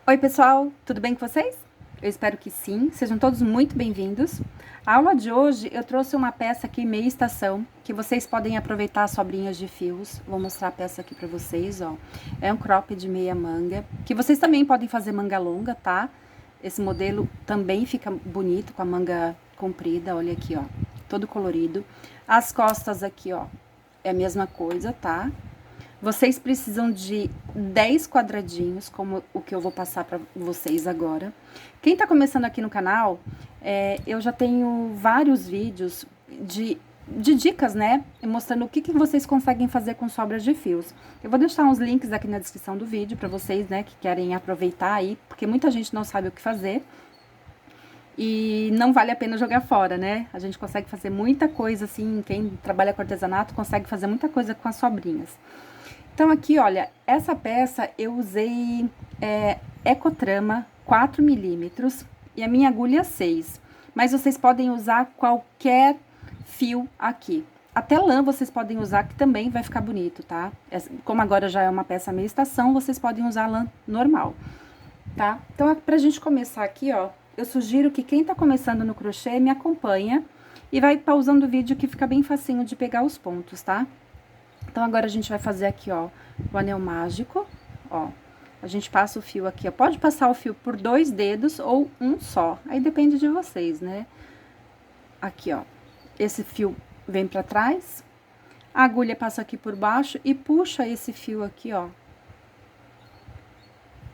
Oi pessoal, tudo bem com vocês? Eu espero que sim, sejam todos muito bem-vindos. A aula de hoje eu trouxe uma peça aqui meia estação, que vocês podem aproveitar as sobrinhas de fios. Vou mostrar a peça aqui pra vocês, ó. É um crop de meia manga, que vocês também podem fazer manga longa, tá? Esse modelo também fica bonito com a manga comprida, olha aqui, ó, todo colorido. As costas aqui, ó, é a mesma coisa, tá? Vocês precisam de 10 quadradinhos, como o que eu vou passar para vocês agora. Quem tá começando aqui no canal, eu já tenho vários vídeos de dicas, né? Mostrando o que vocês conseguem fazer com sobras de fios. Eu vou deixar uns links aqui na descrição do vídeo para vocês, né, que querem aproveitar aí, porque muita gente não sabe o que fazer. E não vale a pena jogar fora, né? A gente consegue fazer muita coisa, assim, quem trabalha com artesanato consegue fazer muita coisa com as sobrinhas. Então, aqui, olha, essa peça eu usei Ecotrama 4 milímetros e a minha agulha 6. Mas vocês podem usar qualquer fio aqui. Até lã vocês podem usar, que também vai ficar bonito, tá? Como agora já é uma peça meia estação, vocês podem usar lã normal, tá? Então, pra gente começar aqui, ó, eu sugiro que quem tá começando no crochê me acompanha e vai pausando o vídeo que fica bem facinho de pegar os pontos, tá? Então, agora a gente vai fazer aqui, ó, o anel mágico, ó. A gente passa o fio aqui, ó. Pode passar o fio por 2 dedos ou um só. Aí depende de vocês, né? Aqui, ó. Esse fio vem pra trás. A agulha passa aqui por baixo e puxa esse fio aqui, ó.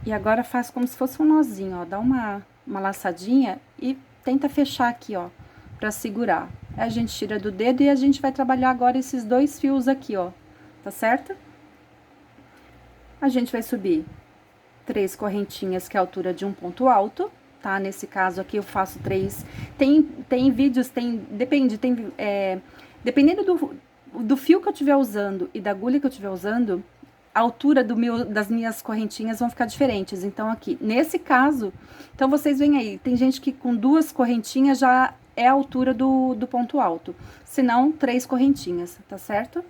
E agora faz como se fosse um nozinho, ó. Dá uma laçadinha e tenta fechar aqui, ó, pra segurar. Aí a gente tira do dedo e a gente vai trabalhar agora esses 2 fios aqui, ó. Tá certo? A gente vai subir 3 correntinhas, que é a altura de um ponto alto, tá? Nesse caso aqui eu faço 3. Tem vídeos, depende, dependendo do fio que eu estiver usando e da agulha que eu estiver usando, a altura das minhas correntinhas vão ficar diferentes. Então, aqui, nesse caso, então vocês veem aí, tem gente que com 2 correntinhas já é a altura do ponto alto. Se não, 3 correntinhas, tá certo?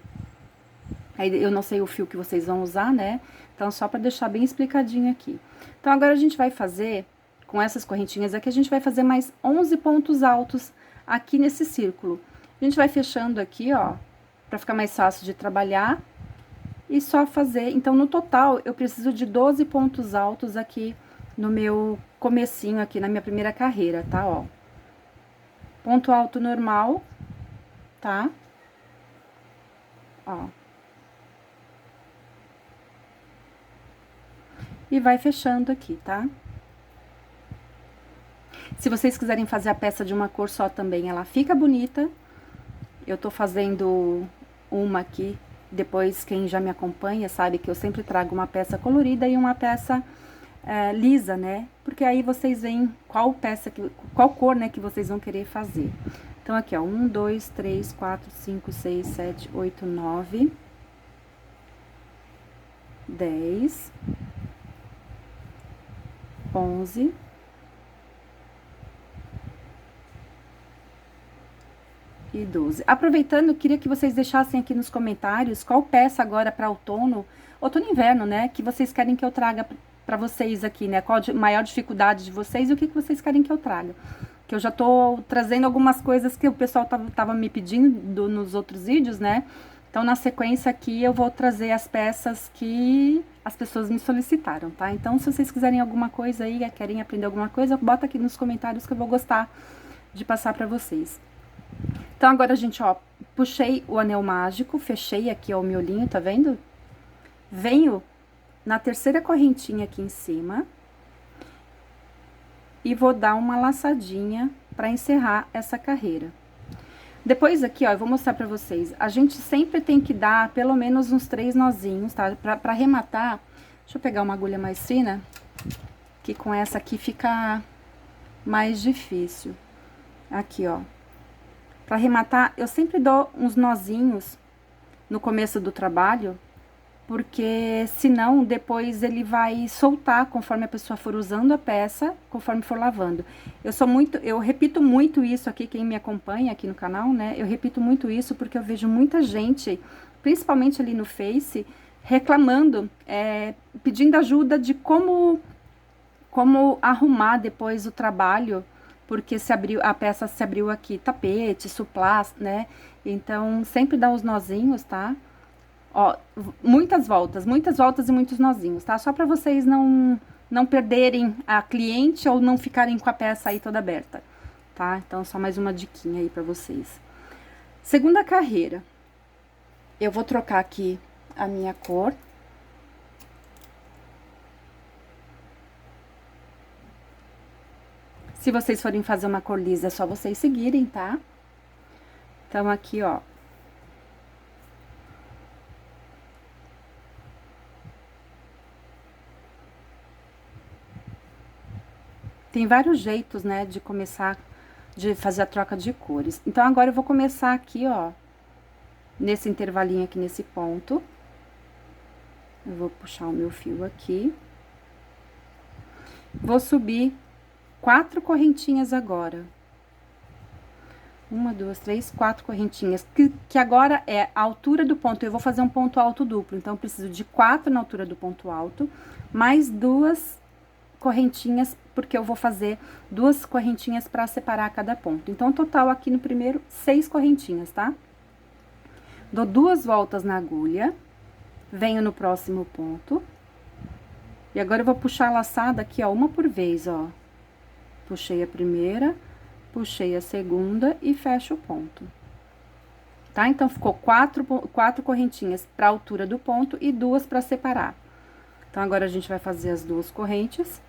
Aí, eu não sei o fio que vocês vão usar, né? Então, só pra deixar bem explicadinho aqui. Então, agora a gente vai fazer, com essas correntinhas aqui, a gente vai fazer mais 11 pontos altos aqui nesse círculo. A gente vai fechando aqui, ó, pra ficar mais fácil de trabalhar. E só fazer, então, no total, eu preciso de 12 pontos altos aqui no meu comecinho aqui, na minha primeira carreira, tá, ó. Ponto alto normal, tá? Ó. E vai fechando aqui, tá? Se vocês quiserem fazer a peça de uma cor só também, ela fica bonita. Eu tô fazendo uma aqui, depois quem já me acompanha sabe que eu sempre trago uma peça colorida e uma peça lisa, né? Porque aí vocês veem qual cor, né, que vocês vão querer fazer. Então, aqui, ó, 1, 2, 3, 4, 5, 6, 7, 8, 9, 10... 11, e 12. Aproveitando, eu queria que vocês deixassem aqui nos comentários qual peça agora para outono e inverno, né, que vocês querem que eu traga para vocês aqui, né, qual a maior dificuldade de vocês e o que vocês querem que eu traga. Que eu já tô trazendo algumas coisas que o pessoal tava me pedindo nos outros vídeos, né. Então, na sequência aqui, eu vou trazer as peças que as pessoas me solicitaram, tá? Então, se vocês quiserem alguma coisa aí, querem aprender alguma coisa, bota aqui nos comentários que eu vou gostar de passar pra vocês. Então, agora, gente, ó, puxei o anel mágico, fechei aqui, ó, o miolinho, tá vendo? Venho na terceira correntinha aqui em cima e vou dar uma laçadinha pra encerrar essa carreira. Depois aqui, ó, eu vou mostrar pra vocês. A gente sempre tem que dar pelo menos uns 3 nozinhos, tá? Pra arrematar, deixa eu pegar uma agulha mais fina, que com essa aqui fica mais difícil. Aqui, ó. Pra arrematar, eu sempre dou uns nozinhos no começo do trabalho, porque senão depois ele vai soltar conforme a pessoa for usando a peça, conforme for lavando. Eu repito muito isso aqui, quem me acompanha aqui no canal, né? Eu repito muito isso porque eu vejo muita gente, principalmente ali no Face, reclamando, pedindo ajuda de como como arrumar depois o trabalho, porque a peça se abriu aqui, tapete, suplás, né? Então, sempre dá os nozinhos, tá? Ó, muitas voltas e muitos nozinhos, tá? Só para vocês não perderem a cliente ou não ficarem com a peça aí toda aberta, tá? Então, só mais uma diquinha aí para vocês. Segunda carreira. Eu vou trocar aqui a minha cor. Se vocês forem fazer uma cor lisa, é só vocês seguirem, tá? Então, aqui, ó. Tem vários jeitos, né, de começar, de fazer a troca de cores. Então, agora eu vou começar aqui, ó, nesse intervalinho aqui, nesse ponto. Eu vou puxar o meu fio aqui. Vou subir 4 correntinhas agora. 1, 2, 3, 4 correntinhas, que agora é a altura do ponto. Eu vou fazer um ponto alto duplo, então eu preciso de 4 na altura do ponto alto, mais 2 correntinhas, porque eu vou fazer 2 correntinhas para separar cada ponto. Então, total aqui no primeiro, 6 correntinhas, tá? Dou 2 voltas na agulha, venho no próximo ponto, e agora eu vou puxar a laçada aqui, ó, uma por vez, ó. Puxei a primeira, puxei a segunda e fecho o ponto. Tá? Então, ficou 4 correntinhas para a altura do ponto e 2 para separar. Então, agora a gente vai fazer as 2 correntes.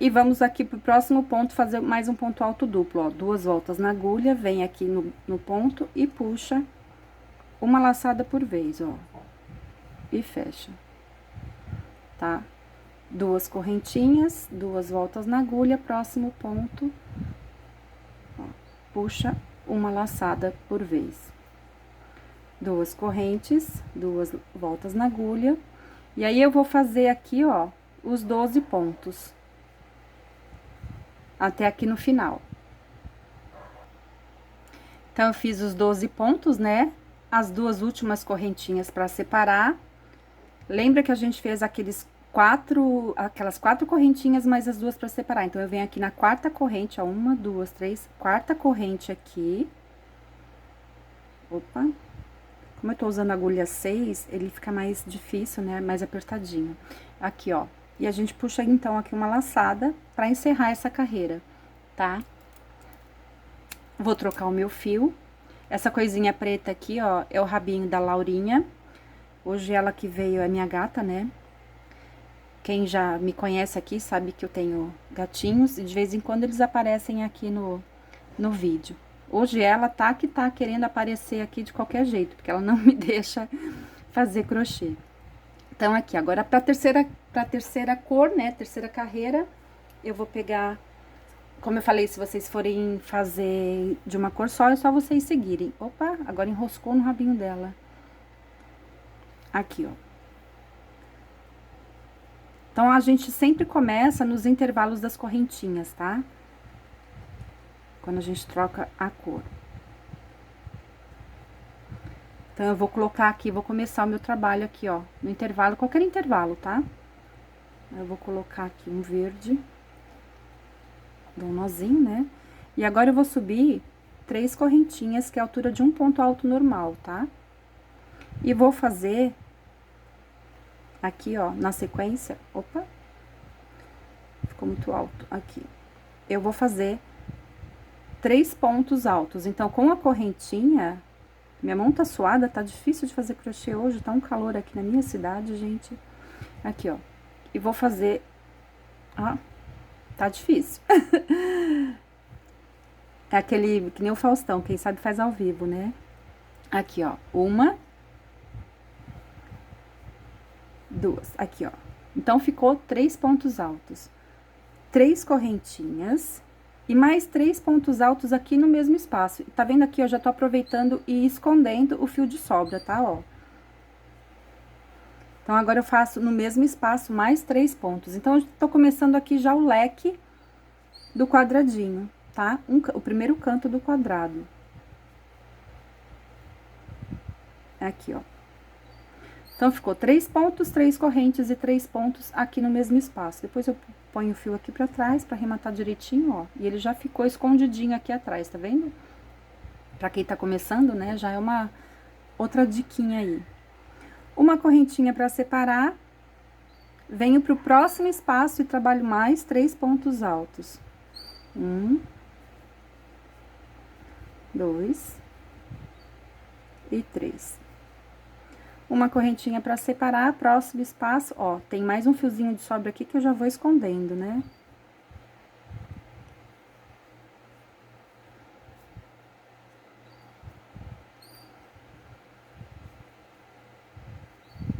E vamos aqui pro próximo ponto fazer mais um ponto alto duplo, ó. 2 voltas na agulha, vem aqui no ponto e puxa uma laçada por vez, ó. E fecha. Tá? 2 correntinhas, 2 voltas na agulha, próximo ponto, ó, puxa uma laçada por vez. 2 correntes, 2 voltas na agulha, e aí eu vou fazer aqui, ó, os 12 pontos. Até aqui no final. Então, eu fiz os 12 pontos, né? As 2 últimas correntinhas para separar. Lembra que a gente fez aquelas 4 correntinhas, mais as 2 para separar. Então, eu venho aqui na quarta corrente, ó, 1, 2, 3, quarta corrente aqui. Opa! Como eu tô usando a agulha 6, ele fica mais difícil, né? Mais apertadinho. Aqui, ó. E a gente puxa, então, aqui uma laçada pra encerrar essa carreira, tá? Vou trocar o meu fio. Essa coisinha preta aqui, ó, é o rabinho da Laurinha. Hoje ela que veio é minha gata, né? Quem já me conhece aqui sabe que eu tenho gatinhos e de vez em quando eles aparecem aqui no vídeo. Hoje ela tá querendo aparecer aqui de qualquer jeito, porque ela não me deixa fazer crochê. Então, aqui, agora pra terceira cor, né, terceira carreira, eu vou pegar, como eu falei, se vocês forem fazer de uma cor só, é só vocês seguirem. Opa, agora enroscou no rabinho dela. Aqui, ó. Então, a gente sempre começa nos intervalos das correntinhas, tá? Quando a gente troca a cor. Então, eu vou colocar aqui, vou começar o meu trabalho aqui, ó, no intervalo, qualquer intervalo, tá? Eu vou colocar aqui um verde. Dou um nozinho, né? E agora eu vou subir 3 correntinhas, que é a altura de um ponto alto normal, tá? E vou fazer aqui, ó, na sequência, opa, ficou muito alto aqui. Eu vou fazer 3 pontos altos. Então, com a correntinha, minha mão tá suada, tá difícil de fazer crochê hoje, tá um calor aqui na minha cidade, gente. Aqui, ó. E vou fazer, ó, tá difícil. É aquele, que nem o Faustão, quem sabe faz ao vivo, né? Aqui, ó, 1, 2, aqui, ó. Então, ficou 3 pontos altos. 3 correntinhas e mais 3 pontos altos aqui no mesmo espaço. Tá vendo aqui, eu já tô aproveitando e escondendo o fio de sobra, tá, ó. Então, agora eu faço no mesmo espaço mais 3 pontos. Então, eu tô começando aqui já o leque do quadradinho, tá? O primeiro canto do quadrado. Aqui, ó. Então, ficou 3 pontos, 3 correntes e 3 pontos aqui no mesmo espaço. Depois eu ponho o fio aqui pra trás, pra arrematar direitinho, ó. E ele já ficou escondidinho aqui atrás, tá vendo? Pra quem tá começando, né, já é uma outra diquinha aí. Uma correntinha pra separar. Venho pro próximo espaço e trabalho mais 3 pontos altos. 1, 2 e 3. Uma correntinha pra separar, próximo espaço, ó, tem mais um fiozinho de sobra aqui que eu já vou escondendo, né?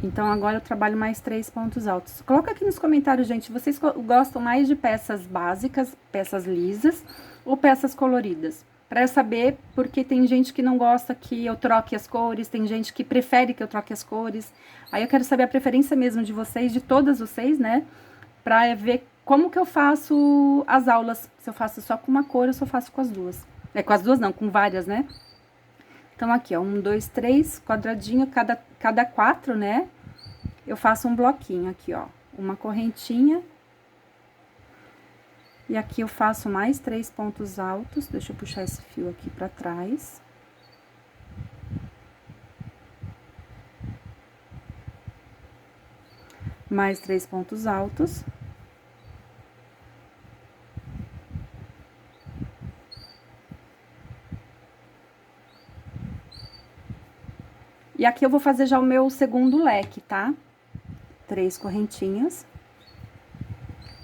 Então, agora eu trabalho mais 3 pontos altos. Coloca aqui nos comentários, gente, vocês gostam mais de peças básicas, peças lisas ou peças coloridas? Pra eu saber, porque tem gente que não gosta que eu troque as cores, tem gente que prefere que eu troque as cores. Aí eu quero saber a preferência mesmo de vocês, de todas vocês, né? Pra ver como que eu faço as aulas, se eu faço só com uma cor ou se eu faço com as duas. É, com as duas não, com várias, né? Então, aqui, ó, 1, 2, 3, quadradinho, cada 4, né? Eu faço um bloquinho aqui, ó, uma correntinha. E aqui eu faço mais 3 pontos altos, deixa eu puxar esse fio aqui pra trás. Mais 3 pontos altos. E aqui eu vou fazer já o meu segundo leque, tá? 3 correntinhas.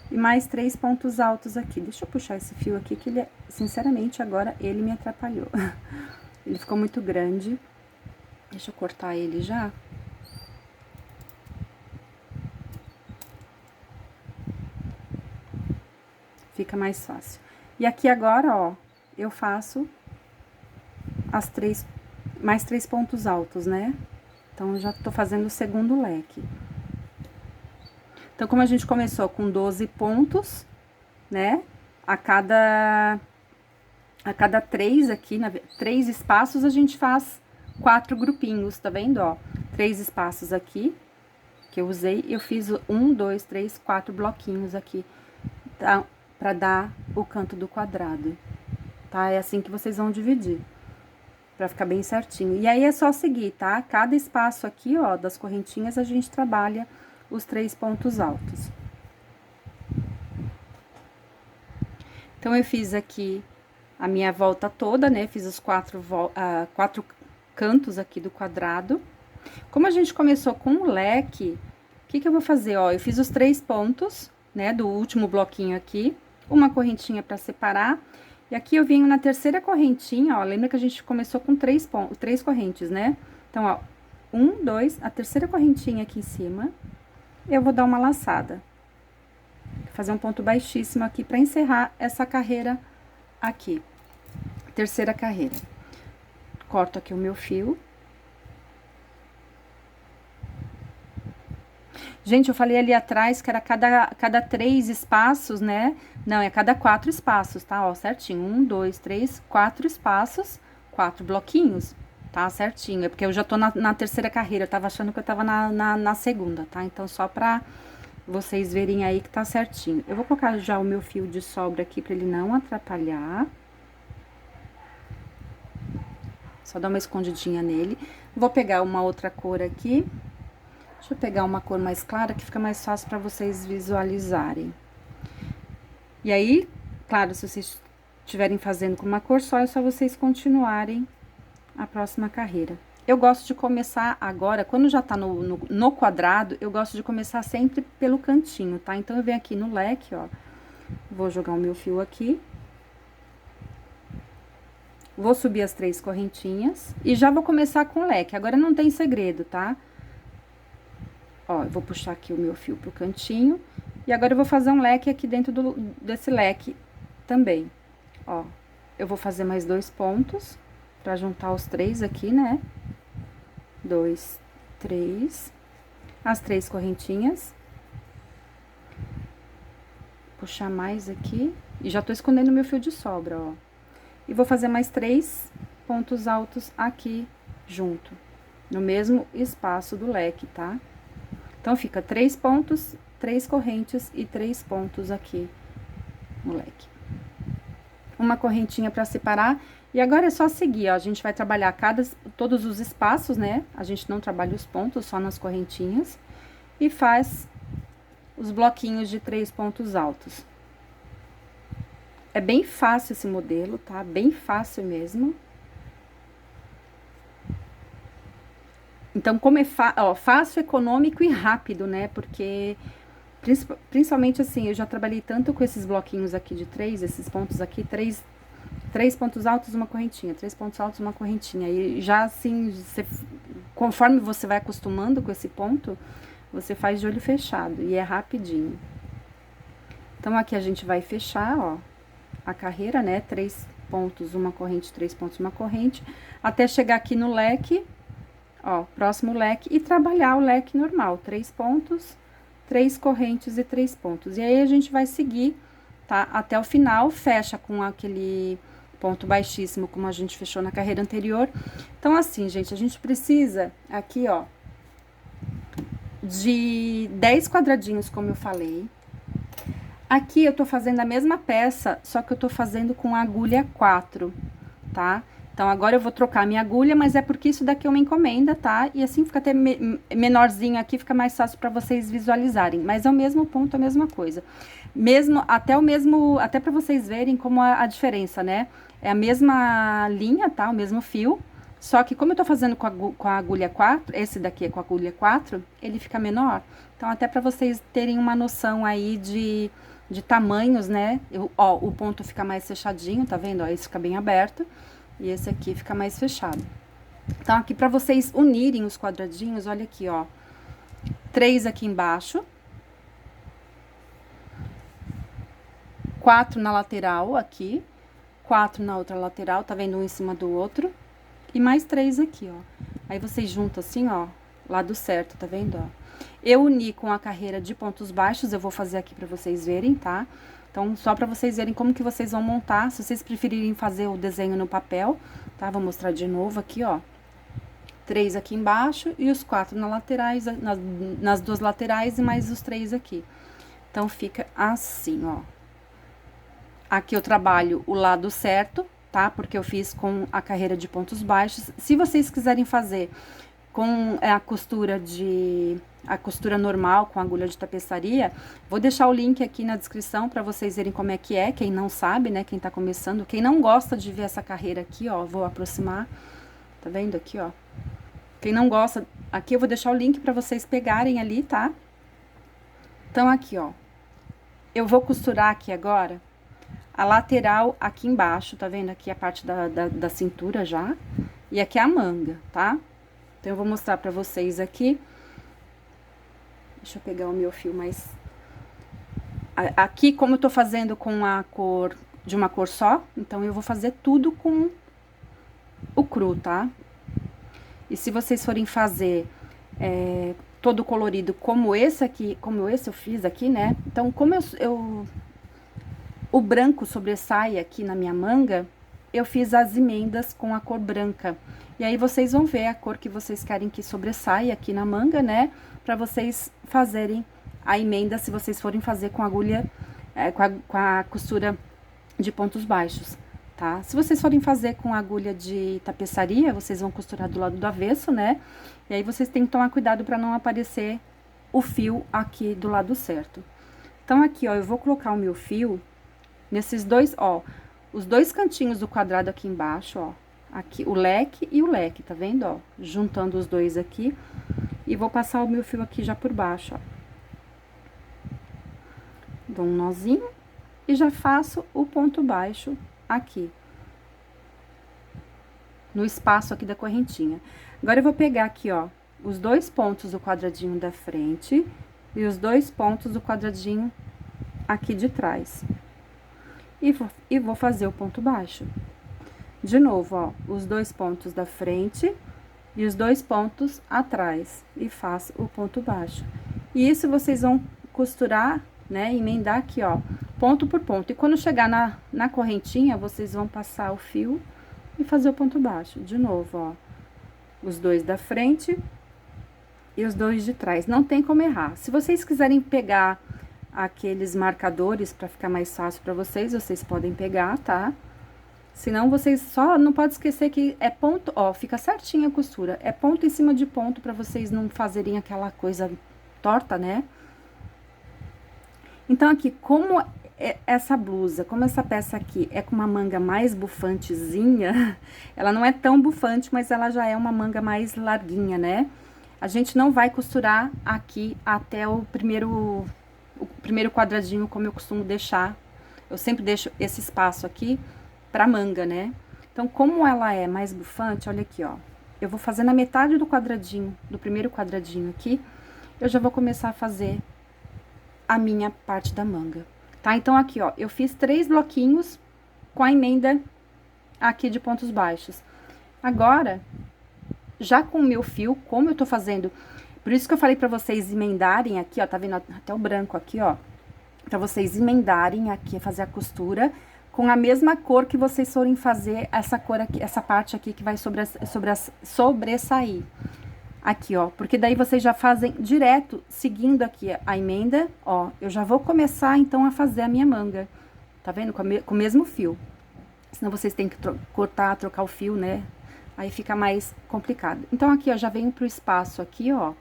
E mais 3 pontos altos aqui. Deixa eu puxar esse fio aqui, que ele, sinceramente, agora ele me atrapalhou. Ele ficou muito grande. Deixa eu cortar ele já. Fica mais fácil. E aqui agora, ó, eu faço mais 3 pontos altos, né? Então, eu já tô fazendo o segundo leque. Então, como a gente começou com 12 pontos, né? A cada 3 aqui, 3 espaços, a gente faz 4 grupinhos, tá vendo, ó? 3 espaços aqui, que eu usei, eu fiz 1, 2, 3, 4 bloquinhos aqui, tá? Pra dar o canto do quadrado, tá? É assim que vocês vão dividir, pra ficar bem certinho. E aí, é só seguir, tá? Cada espaço aqui, ó, das correntinhas, a gente trabalha os 3 pontos altos. Então, eu fiz aqui a minha volta toda, né? Fiz os 4 cantos aqui do quadrado. Como a gente começou com o leque, o que que eu vou fazer, ó? Eu fiz os 3 pontos, né? Do último bloquinho aqui, uma correntinha pra separar. E aqui eu venho na terceira correntinha, ó. Lembra que a gente começou com 3 correntes, né? Então, ó, 1, 2, a terceira correntinha aqui em cima, eu vou dar uma laçada. Fazer um ponto baixíssimo aqui pra encerrar essa carreira aqui. Terceira carreira. Corto aqui o meu fio. Gente, eu falei ali atrás que era cada 3 espaços, né? Não, é cada 4 espaços, tá? Ó, certinho. 1, 2, 3, 4 espaços, 4 bloquinhos, tá? Certinho. É porque eu já tô na terceira carreira, eu tava achando que eu tava na segunda, tá? Então, só pra vocês verem aí que tá certinho. Eu vou colocar já o meu fio de sobra aqui pra ele não atrapalhar. Só dar uma escondidinha nele. Vou pegar uma outra cor aqui. Deixa eu pegar uma cor mais clara, que fica mais fácil pra vocês visualizarem. E aí, claro, se vocês estiverem fazendo com uma cor só, é só vocês continuarem a próxima carreira. Eu gosto de começar agora, quando já tá no quadrado, eu gosto de começar sempre pelo cantinho, tá? Então, eu venho aqui no leque, ó, vou jogar o meu fio aqui. Vou subir as 3 correntinhas e já vou começar com o leque. Agora, não tem segredo, tá? Ó, eu vou puxar aqui o meu fio pro cantinho. E agora, eu vou fazer um leque aqui dentro desse leque também. Ó, eu vou fazer mais 2 pontos pra juntar os 3 aqui, né? 2, 3. As 3 correntinhas. Puxar mais aqui. E já tô escondendo meu fio de sobra, ó. E vou fazer mais 3 pontos altos aqui junto. no mesmo espaço do leque, tá? Então, fica 3 pontos, 3 correntes e 3 pontos aqui no leque. Uma correntinha pra separar. E agora é só seguir, ó. A gente vai trabalhar todos os espaços, né? A gente não trabalha os pontos, só nas correntinhas. E faz os bloquinhos de 3 pontos altos. É bem fácil esse modelo, tá? Bem fácil mesmo. Então, como é fácil, econômico e rápido, né? Porque, principalmente assim, eu já trabalhei tanto com esses bloquinhos aqui de 3, esses pontos aqui, 3 pontos altos, uma correntinha, 3 pontos altos, uma correntinha. E já assim, conforme você vai acostumando com esse ponto, você faz de olho fechado e é rapidinho. Então, aqui a gente vai fechar, ó, a carreira, né? 3 pontos, uma corrente, 3 pontos, uma corrente, até chegar aqui no leque, ó, próximo leque, e trabalhar o leque normal, 3 pontos, 3 correntes e 3 pontos. E aí, a gente vai seguir, tá? Até o final, fecha com aquele ponto baixíssimo, como a gente fechou na carreira anterior. Então, assim, gente, a gente precisa, aqui, ó, de 10 quadradinhos, como eu falei. Aqui, eu tô fazendo a mesma peça, só que eu tô fazendo com agulha 4, tá? Então, agora eu vou trocar a minha agulha, mas é porque isso daqui é uma encomenda, tá? E assim fica até menorzinho aqui, fica mais fácil pra vocês visualizarem. Mas é o mesmo ponto, a mesma coisa. Até pra vocês verem como a diferença, né? É a mesma linha, tá? O mesmo fio. Só que como eu tô fazendo com a agulha 4, esse daqui é com a agulha 4, ele fica menor. Então, até pra vocês terem uma noção aí de tamanhos, né? Ó, o ponto fica mais fechadinho, tá vendo? Ó, esse fica bem aberto. E esse aqui fica mais fechado. Então, aqui pra vocês unirem os quadradinhos, olha aqui, ó. 3 aqui embaixo. 4 na lateral, aqui. 4 na outra lateral, tá vendo? Um em cima do outro. E mais 3 aqui, ó. Aí, vocês juntam assim, ó, lado certo, tá vendo, ó? Eu uni com a carreira de pontos baixos, eu vou fazer aqui pra vocês verem, tá? Então, só pra vocês verem como que vocês vão montar, se vocês preferirem fazer o desenho no papel, tá? Vou mostrar de novo aqui, ó. 3 aqui embaixo e os 4 nas 2 laterais e mais os 3 aqui. Então, fica assim, ó. Aqui eu trabalho o lado certo, tá? Porque eu fiz com a carreira de pontos baixos. Se vocês quiserem fazer com a costura normal, com agulha de tapeçaria, vou deixar o link aqui na descrição para vocês verem como é, quem não sabe, né, quem tá começando, quem não gosta de ver essa carreira aqui, ó, vou aproximar, tá vendo aqui, ó, quem não gosta, aqui eu vou deixar o link para vocês pegarem ali, tá? Então, aqui, ó, eu vou costurar aqui agora a lateral aqui embaixo, tá vendo? Aqui a parte da cintura já, e aqui a manga, tá? Então, eu vou mostrar pra vocês aqui. Deixa eu pegar o meu fio mais... Aqui, como eu tô fazendo com a cor, de uma cor só, então, eu vou fazer tudo com o cru, tá? E se vocês forem fazer todo colorido como esse aqui, como esse eu fiz aqui, né? Então, como o branco sobressai aqui na minha manga, eu fiz as emendas com a cor branca. E aí, vocês vão ver a cor que vocês querem que sobressaia aqui na manga, né? Pra vocês fazerem a emenda, se vocês forem fazer com agulha, com a costura de pontos baixos, tá? Se vocês forem fazer com agulha de tapeçaria, vocês vão costurar do lado do avesso, né? E aí, vocês têm que tomar cuidado pra não aparecer o fio aqui do lado certo. Então, aqui, ó, eu vou colocar o meu fio nesses dois, ó, os dois cantinhos do quadrado aqui embaixo, ó. Aqui, o leque e o leque, tá vendo, ó? Juntando os dois aqui. E vou passar o meu fio aqui já por baixo, ó. Dou um nozinho e já faço o ponto baixo aqui. No espaço aqui da correntinha. Agora, eu vou pegar aqui, ó, os 2 pontos do quadradinho da frente e os 2 pontos do quadradinho aqui de trás. E vou fazer o ponto baixo. De novo, ó, os 2 pontos da frente e os 2 pontos atrás. E faço o ponto baixo. E isso vocês vão costurar, né, emendar aqui, ó, ponto por ponto. E quando chegar na correntinha, vocês vão passar o fio e fazer o ponto baixo. De novo, ó. os dois da frente e os dois de trás. Não tem como errar. Se vocês quiserem pegar aqueles marcadores para ficar mais fácil para vocês, vocês podem pegar, tá? Senão vocês só não pode esquecer que é ponto, ó, fica certinho a costura. É ponto em cima de ponto para vocês não fazerem aquela coisa torta, né? Então aqui, como essa blusa, como essa peça aqui é com uma manga mais bufantezinha, ela não é tão bufante, mas ela já é uma manga mais larguinha, né? A gente não vai costurar aqui até o primeiro quadradinho, como eu costumo deixar. Eu sempre deixo esse espaço aqui pra manga, né? Então, como ela é mais bufante, olha aqui, ó. Eu vou fazer na metade do quadradinho, do primeiro quadradinho aqui, eu já vou começar a fazer a minha parte da manga, tá? Então, aqui, ó, eu fiz 3 bloquinhos com a emenda aqui de pontos baixos. Agora, já com o meu fio, como eu tô fazendo, por isso que eu falei pra vocês emendarem aqui, ó, tá vendo até o branco aqui, ó, pra vocês emendarem aqui, fazer a costura com a mesma cor que vocês forem fazer essa cor aqui, essa parte aqui que vai sobressair. Aqui, ó, porque daí vocês já fazem direto, seguindo aqui a emenda, ó, eu já vou começar, então, a fazer a minha manga, tá vendo? Com o mesmo fio. Senão vocês têm que cortar, trocar o fio, né? Aí fica mais complicado. Então, aqui, ó, já venho pro espaço aqui, ó. O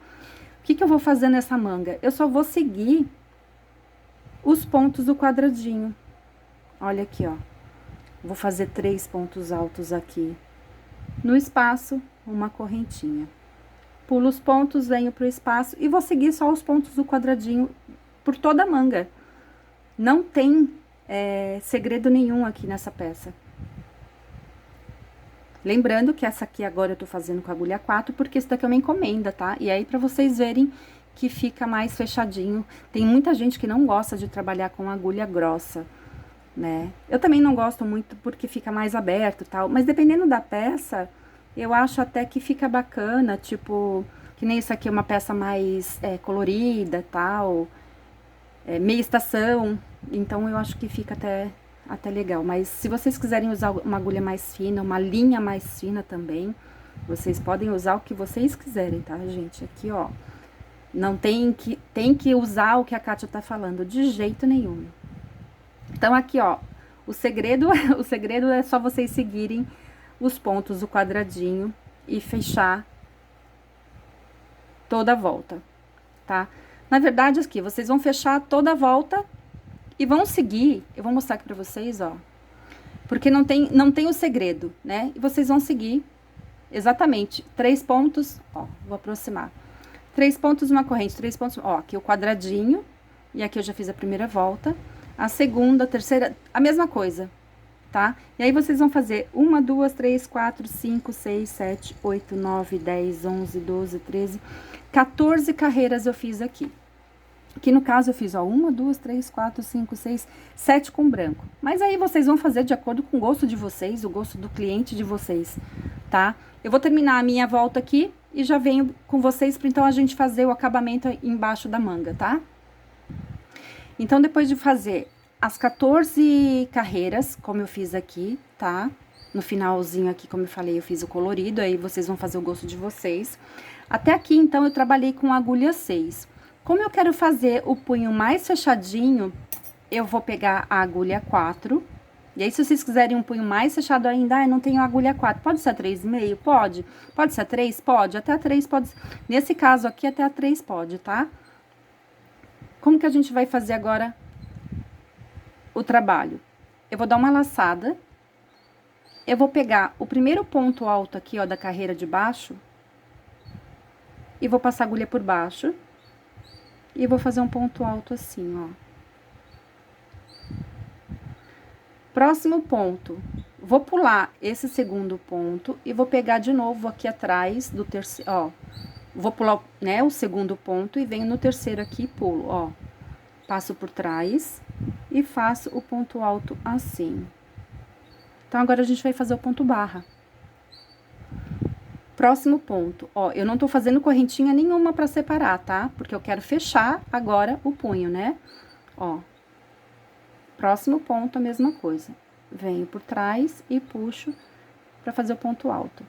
que que eu vou fazer nessa manga? Eu só vou seguir os pontos do quadradinho. Olha aqui, ó. Vou fazer 3 pontos altos aqui. No espaço, uma correntinha. Pulo os pontos, venho pro espaço e vou seguir só os pontos do quadradinho por toda a manga. Não tem segredo nenhum aqui nessa peça. Lembrando que essa aqui agora eu tô fazendo com agulha 4, porque isso daqui é uma encomenda, tá? E aí, pra vocês verem que fica mais fechadinho. Tem muita gente que não gosta de trabalhar com agulha grossa, né? Eu também não gosto muito porque fica mais aberto e tal, mas dependendo da peça, eu acho até que fica bacana, tipo, que nem isso aqui é uma peça mais colorida, tal, meia estação, então eu acho que fica até legal. Mas se vocês quiserem usar uma agulha mais fina, uma linha mais fina também, vocês podem usar o que vocês quiserem, tá, gente? Aqui, ó, não tem que usar o que a Kátia tá falando, de jeito nenhum. Então, aqui, ó, o segredo é só vocês seguirem os pontos do quadradinho e fechar toda a volta, tá? Na verdade, aqui, vocês vão fechar toda a volta e vão seguir, eu vou mostrar aqui pra vocês, ó, porque não tem o segredo, né? E vocês vão seguir exatamente 3 pontos, ó, vou aproximar. 3 pontos, uma corrente, 3 pontos, ó, aqui o quadradinho, e aqui eu já fiz a primeira volta. A segunda, a terceira, a mesma coisa, tá? E aí, vocês vão fazer 1, 2, 3, 4, 5, 6, 7, 8, 9, 10, 11, 12, 13, 14 carreiras eu fiz aqui. Aqui no caso eu fiz, ó, 1, 2, 3, 4, 5, 6, 7 com branco. Mas aí vocês vão fazer de acordo com o gosto de vocês, o gosto do cliente de vocês, tá? Eu vou terminar a minha volta aqui e já venho com vocês pra então a gente fazer o acabamento embaixo da manga, tá? Então, depois de fazer as 14 carreiras, como eu fiz aqui, tá? No finalzinho aqui, como eu falei, eu fiz o colorido, aí vocês vão fazer o gosto de vocês. Até aqui, então, eu trabalhei com agulha 6. Como eu quero fazer o punho mais fechadinho, eu vou pegar a agulha 4. E aí, se vocês quiserem um punho mais fechado ainda, eu não tenho agulha 4. Pode ser a 3,5? Pode. Pode ser a 3? Pode. Até a 3 pode. Nesse caso aqui, até a 3 pode, tá? Como que a gente vai fazer agora o trabalho? Eu vou dar uma laçada. Eu vou pegar o primeiro ponto alto aqui, ó, da carreira de baixo. E vou passar a agulha por baixo. E vou fazer um ponto alto assim, ó. Próximo ponto. Vou pular esse segundo ponto e vou pegar de novo aqui atrás do terceiro, ó. Vou pular, né, o segundo ponto e venho no terceiro aqui e pulo, ó. Passo por trás e faço o ponto alto assim. Então, agora a gente vai fazer o ponto barra. Próximo ponto, ó, eu não tô fazendo correntinha nenhuma pra separar, tá? Porque eu quero fechar agora o punho, né? Ó. Próximo ponto, a mesma coisa. Venho por trás e puxo pra fazer o ponto alto.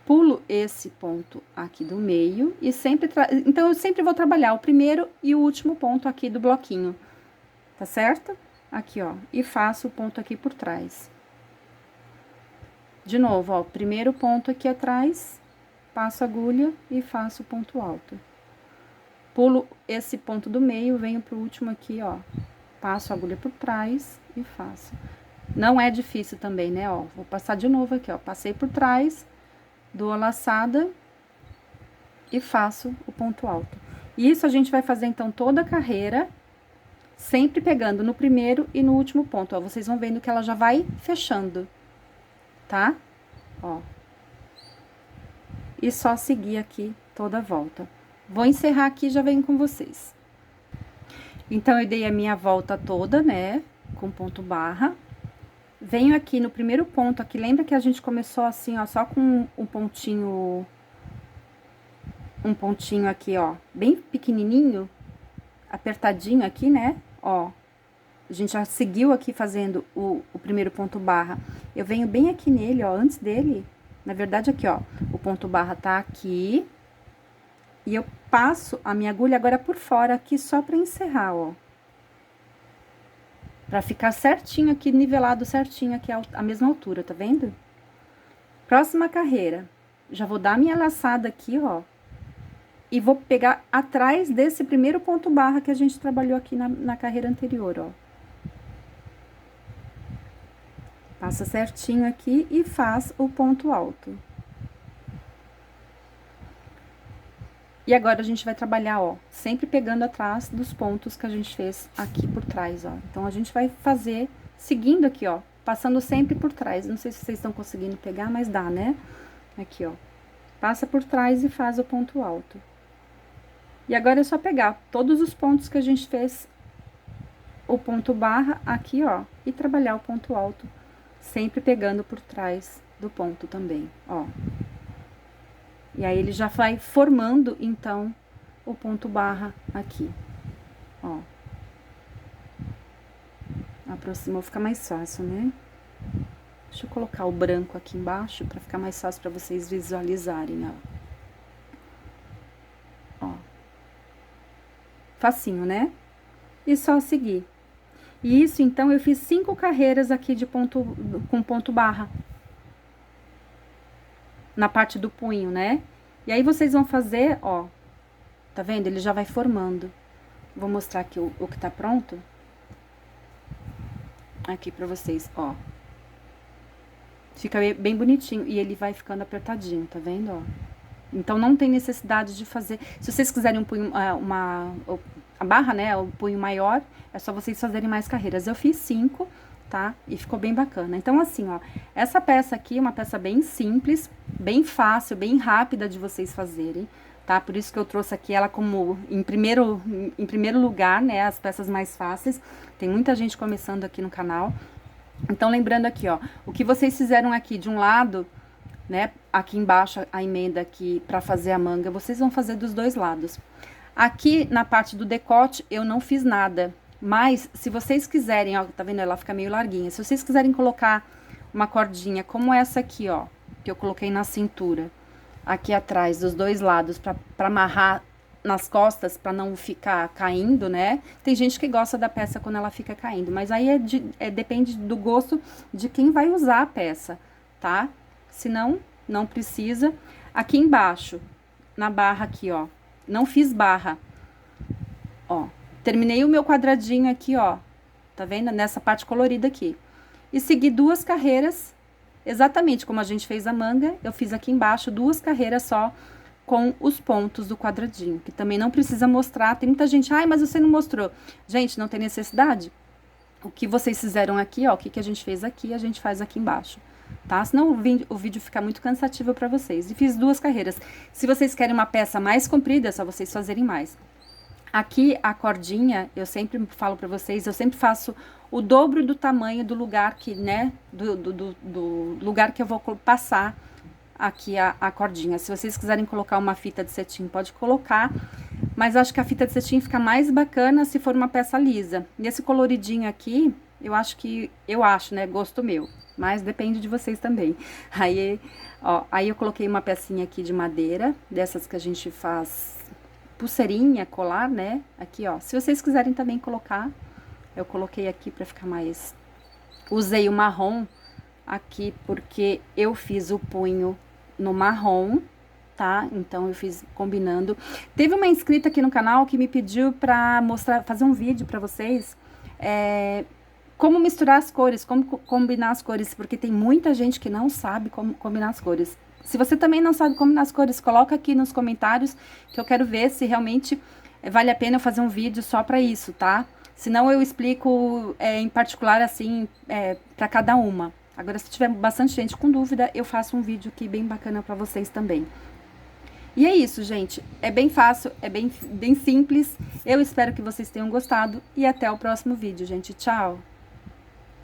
pulo esse ponto aqui do meio e sempre... Então, eu sempre vou trabalhar o primeiro e o último ponto aqui do bloquinho, tá certo? Aqui, ó, e faço o ponto aqui por trás. De novo, ó, primeiro ponto aqui atrás, passo a agulha e faço o ponto alto. Pulo esse ponto do meio, venho pro último aqui, ó, passo a agulha por trás e faço. Não é difícil também, né, ó, vou passar de novo aqui, ó, passei por trás, dou a laçada e faço o ponto alto. E isso a gente vai fazer, então, toda a carreira, sempre pegando no primeiro e no último ponto, ó, vocês vão vendo que ela já vai fechando, tá? Ó. E só seguir aqui toda a volta. Vou encerrar aqui e já venho com vocês. Então, eu dei a minha volta toda, né, com ponto barra. Venho aqui no primeiro ponto aqui, lembra que a gente começou assim, ó, só com um pontinho aqui, ó, bem pequenininho, apertadinho aqui, né, ó. A gente já seguiu aqui fazendo o primeiro ponto barra. Eu venho bem aqui nele, ó, antes dele, na verdade aqui, ó, o ponto barra tá aqui. E eu passo a minha agulha agora por fora aqui, só pra encerrar, ó. Pra ficar certinho aqui, nivelado certinho aqui, a mesma altura, tá vendo? Próxima carreira, já vou dar minha laçada aqui, ó. E vou pegar atrás desse primeiro ponto barra que a gente trabalhou aqui na carreira anterior, ó. Passa certinho aqui e faz o ponto alto. E agora, a gente vai trabalhar, ó, sempre pegando atrás dos pontos que a gente fez aqui por trás, ó. Então, a gente vai fazer, seguindo aqui, ó, passando sempre por trás. Não sei se vocês estão conseguindo pegar, mas dá, né? Aqui, ó. Passa por trás e faz o ponto alto. E agora é só pegar todos os pontos que a gente fez o ponto barra aqui, ó, e trabalhar o ponto alto, sempre pegando por trás do ponto também, ó. E aí, ele já vai formando, então, o ponto barra aqui, ó. Aproximou, fica mais fácil, né? Deixa eu colocar o branco aqui embaixo, pra ficar mais fácil pra vocês visualizarem, ó. Ó. Facinho, né? E só seguir. E isso, então, eu fiz 5 carreiras aqui de ponto, com ponto barra. Na parte do punho, né? E aí, vocês vão fazer, ó, tá vendo? Ele já vai formando. Vou mostrar aqui o que tá pronto. Aqui pra vocês, ó. Fica bem bonitinho e ele vai ficando apertadinho, tá vendo, ó? Então, não tem necessidade de fazer... Se vocês quiserem um punho, a barra, né, o punho maior, é só vocês fazerem mais carreiras. Eu fiz 5, tá? E ficou bem bacana. Então, assim, ó, essa peça aqui é uma peça bem simples, bem fácil, bem rápida de vocês fazerem, tá? Por isso que eu trouxe aqui ela como em primeiro lugar, né, as peças mais fáceis. Tem muita gente começando aqui no canal. Então, lembrando aqui, ó, o que vocês fizeram aqui de um lado, né, aqui embaixo a emenda aqui pra fazer a manga, vocês vão fazer dos dois lados. Aqui na parte do decote eu não fiz nada, mas se vocês quiserem, ó, tá vendo? Ela fica meio larguinha. Se vocês quiserem colocar uma cordinha como essa aqui, ó, que eu coloquei na cintura, aqui atrás, dos dois lados, pra amarrar nas costas, pra não ficar caindo, né? Tem gente que gosta da peça quando ela fica caindo, mas aí depende do gosto de quem vai usar a peça, tá? Se não, não precisa. Aqui embaixo, na barra aqui, ó, não fiz barra, ó. Terminei o meu quadradinho aqui, ó, tá vendo? Nessa parte colorida aqui. E segui 2 carreiras, exatamente como a gente fez a manga, eu fiz aqui embaixo 2 carreiras só com os pontos do quadradinho, que também não precisa mostrar. Tem muita gente, ai, mas você não mostrou. Gente, não tem necessidade. O que vocês fizeram aqui, ó, o que a gente fez aqui, a gente faz aqui embaixo, tá? Senão o vídeo fica muito cansativo pra vocês. E fiz 2 carreiras. Se vocês querem uma peça mais comprida, é só vocês fazerem mais. Aqui, a cordinha, eu sempre falo pra vocês, eu sempre faço o dobro do tamanho do lugar que, né, do lugar que eu vou passar aqui a cordinha. Se vocês quiserem colocar uma fita de cetim, pode colocar, mas acho que a fita de cetim fica mais bacana se for uma peça lisa. Nesse coloridinho aqui, eu acho, né, gosto meu. mas depende de vocês também. Aí, ó, aí eu coloquei uma pecinha aqui de madeira, dessas que a gente faz pulseirinha, colar, né? Aqui, ó, se vocês quiserem também colocar, eu coloquei aqui pra ficar mais... Usei o marrom aqui porque eu fiz o punho no marrom, tá? Então eu fiz combinando. Teve uma inscrita aqui no canal que me pediu pra mostrar, fazer um vídeo pra vocês, como misturar as cores, como combinar as cores, porque tem muita gente que não sabe como combinar as cores. Se você também não sabe combinar as cores, coloca aqui nos comentários que eu quero ver se realmente vale a pena eu fazer um vídeo só pra isso, tá? Senão eu explico em particular assim pra cada uma. Agora, se tiver bastante gente com dúvida, eu faço um vídeo aqui bem bacana pra vocês também. E é isso, gente. É bem fácil, é bem simples. Eu espero que vocês tenham gostado e até o próximo vídeo, gente. Tchau!